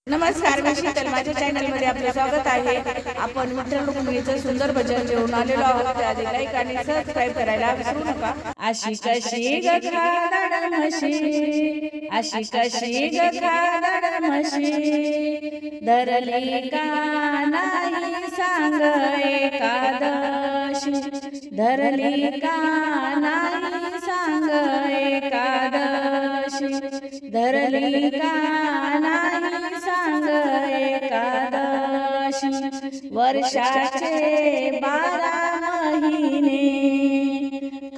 नमस्कार, मी शीतल. माझ्या चॅनलमध्ये आपले स्वागत आहे. आपण विठ्ठल रुक्मिणीचं सुंदर भजन घेऊन आलेलो आहोत. त्याआधी लाईक आणि सबस्क्राईब करायला विसरू नका. अशी कशी गखादड म्हशी, अशी कशी गखादड म्हशी, धरली का नाही सांग एकादशी, धरली का नाही सांग एकादशी, धरली का नाही सांग एकादशी. वर्षाचे 12 महिने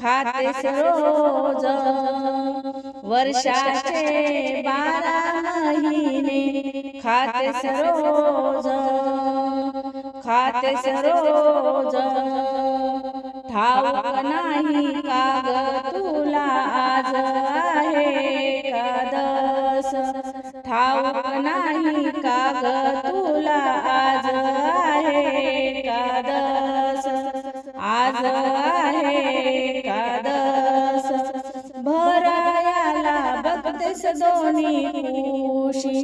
खातेस रोज, वर्षाचे 12 महिने खातेस रोज, खातेस रोज. ठाऊक नाही का ग तुला आज आहे एकादस, ठाऊक नाही का ग तुला आज आहे एकादस, आज आहे एकादस. भरायाला बघतेस दोन्ही कुशी,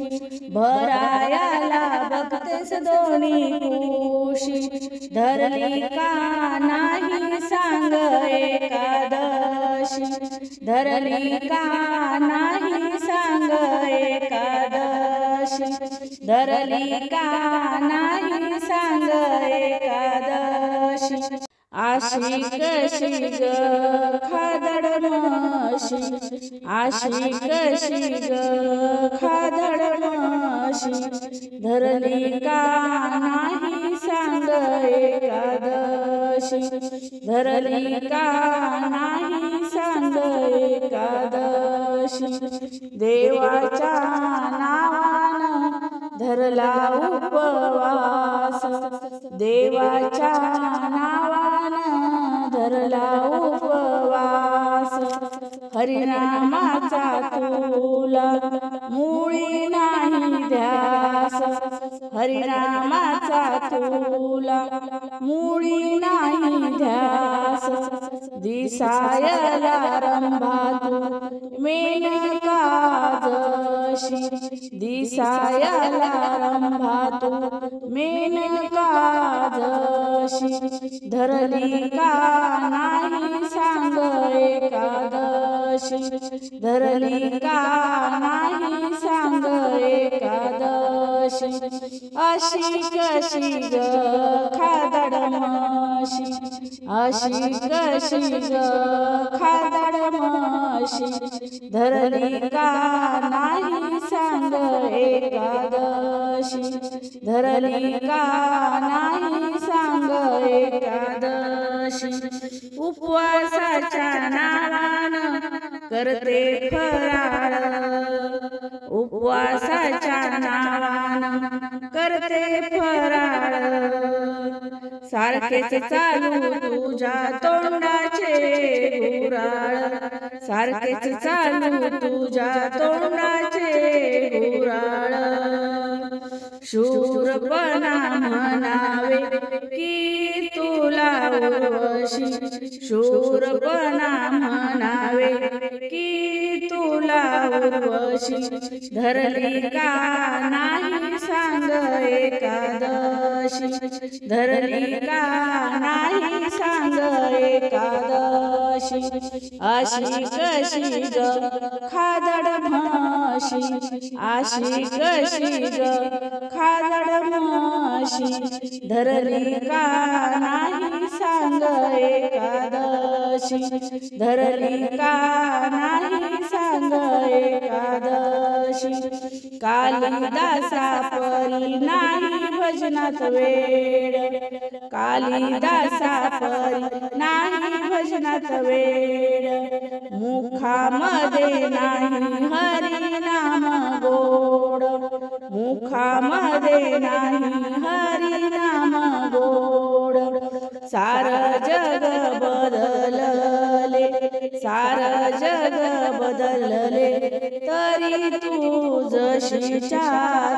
भरायाला बघतेस दोन्ही कुशी, धरली का नाही सांग एकादशी, धरली का नाही सांग एकादशी, धरली का नाही सांग एकादशी. अशी कशी ग खादड म्हशी, अशी कशी ग खादड म्हशी, धरली का नाही सांग एकादशी, धरली का नाही सांग एकादशी. देवाच्या नावानं धरला उपवास, देवाच्या नावानं धरला उपवास. हरिनामाचा तुला मुळी नाही ध्यास, हरिनामाचा तुला मुळी नाही ध्यास. दिसायला रंभा तू मेनका जशी, दिसायला रंभा तू मेनका जशी, धरली का नाही सांग एकादशी, धरली का नाही सांग एकादशी. अशी कशी ग खादड म्हशी, अशी कशी ग खादड म्हशी, धरली का नाही सांग एकादशी, धरली का नाही सांग एकादशी. उपवासाच्या नावानं करते फराळ, उपवासाच्या नावानं करते फराळ. सारखेच चालू तुझ्या तोंडाचे गुराळ, सारखेच चालू तुझ्या तोंडाचे गुराळ. शूरपणा म्हणावे की तुला उर्वशी, शूरपणा म्हणावे की तुला उर्वशी, धरली का नाही सांग एकादशी, धरली का नाही सांग एकादशी. अशी कशी ग खादड म्हशी, अशी कशी ग खादड म्हशी, धरली का नाही सांग एकादशी, धरली का नाही सांग एकादशी. कालिदासा परी नाही भजनात वेळ, कालिदासा परी नाही भजनात वेळ. मुखामध्ये नाही हरिनाम गोड, मुखामध्ये नाही हरिनाम गोड. सार जग बदलले, सार जग बदलले, तरी तू जशीच्या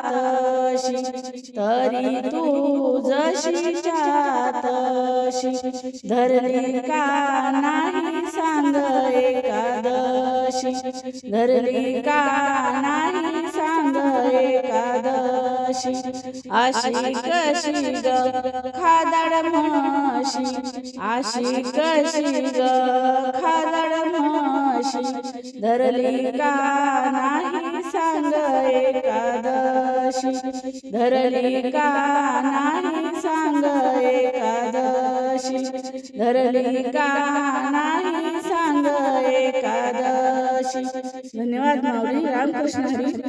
तशी, तरी तू जशीच्या तशी, धरली का नाही सांग एकादशी, धरली का नाही सांग एकादशी. अशी कशी ग खादाड म्हशी, अशी कशी ग खादाड म्हशी, धरली का नाही सांग एकादशी, धरली का नाही सांग एकादशी, धरली का नाही सांग एकादशी. धन्यवाद माऊली. रामकृष्ण हरी.